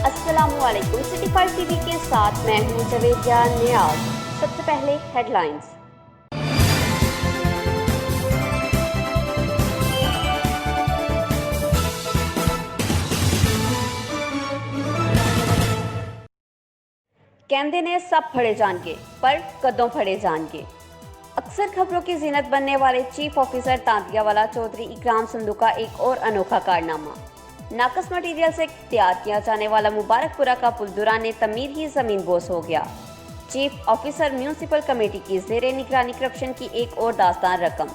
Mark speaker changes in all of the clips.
Speaker 1: अस्सलामुअलैकुम। City 5 TV के साथ मैं हूं जवेदिया नियाज। सबसे पहले हेडलाइंस। कहते ने सब फड़े जान के पर कदों फड़े जान के। अक्सर खबरों की जीनत बनने वाले चीफ ऑफिसर तांतियावाला चौधरी इकराम संधू का एक और अनोखा कारनामा। नाकस मटीरियल से तैयार किया जाने वाला मुबारकपुरा का पुल दौरान तमीर ही जमीन बोस हो गया। चीफ ऑफिसर म्यूनिसिपल कमेटी की जेरे निगरानी करप्शन की एक और दास्तान रकम।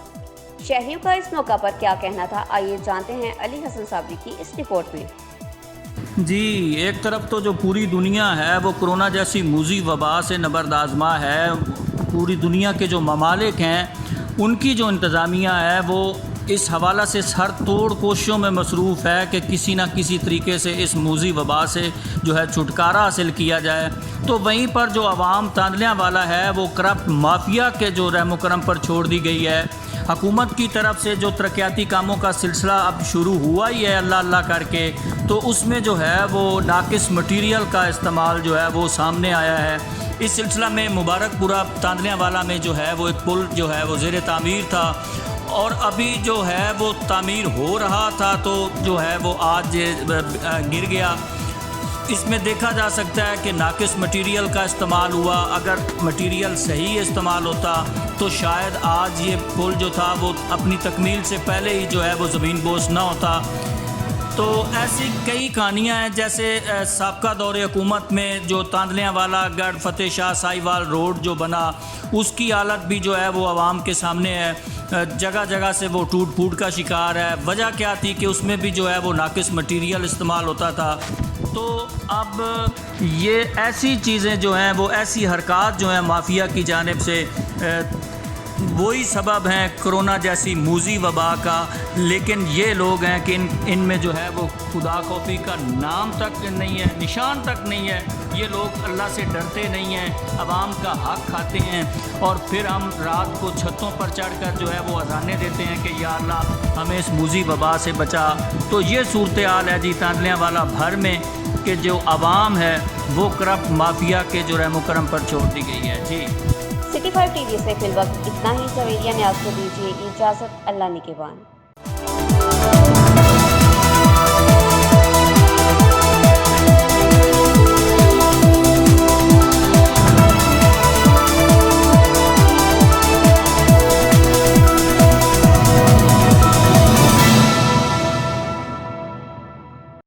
Speaker 1: शहरियों का इस मौका पर क्या कहना था, आइए जानते हैं अली हसन साबरी की इस रिपोर्ट में।
Speaker 2: जी, एक तरफ तो जो पूरी दुनिया है वो कोरोना जैसी मूजी वबा से नबरदाजमा है। पूरी दुनिया के जो ममालिक हैं उनकी जो इंतज़ामिया है वो इस हवाला से सर तोड़ कोशिशों में मसरूफ़ है कि किसी ना किसी तरीके से इस मूजी वबा से जो है छुटकारा हासिल किया जाए। तो वहीं पर जो अवाम तांदलियाँ वाला है वो करप्ट माफिया के जो रहमो करम पर छोड़ दी गई है। हुकूमत की तरफ से जो तरक्याती कामों का सिलसिला अब शुरू हुआ ही है अल्लाह अल्लाह करके, तो उसमें जो है वो नाकिस मटीरियल का इस्तेमाल जो है वो सामने आया है। इस सिलसिला में मुबारकपुरा तांदलियाँ वाला में जो है वो एक पुल जो है वो ज़ेरे तामीर था और अभी जो है वो तामीर हो रहा था, तो जो है वो आज गिर गया। इसमें देखा जा सकता है कि नाकिस मटीरियल का इस्तेमाल हुआ। अगर मटीरियल सही इस्तेमाल होता तो शायद आज ये पुल जो था वो अपनी तकमील से पहले ही जो है वो ज़मीन बोस ना होता। तो ऐसी कई कहानियाँ हैं, जैसे साबका दौरे हुकूमत में जो तांदलियाँ वाला गढ़ फतेह शाह साहिवाल रोड जो बना उसकी हालत भी जो है वो आवाम के सामने है। जगह जगह से वो टूट फूट का शिकार है। वजह क्या थी कि उसमें भी जो है वो नाकिस मटीरियल इस्तेमाल होता था। तो अब ये ऐसी चीज़ें जो हैं वो ऐसी हरकत जो हैं माफिया की जानिब से वही सबब हैं कोरोना जैसी मूजी वबा का। लेकिन ये लोग हैं कि इनमें जो है वो खुदा खौफी का नाम तक नहीं है, निशान तक नहीं है। ये लोग अल्लाह से डरते नहीं हैं, आवाम का हक खाते हैं और फिर हम रात को छतों पर चढ़कर जो है वो अज़ानें देते हैं कि या अल्लाह हमें इस मूजी वबा से बचा। तो ये सूरत हाल है जी तांदलियाँ वाला भर में कि जो आवाम है वो करप्ट माफिया के जो रहमो करम पर छोड़ दी गई है। जी,
Speaker 1: सिटी 5 टीवी से फिलवक्त इतना ही। जवेदिया नियाज को दीजिए इजाज़त। अल्लाह निगहबान।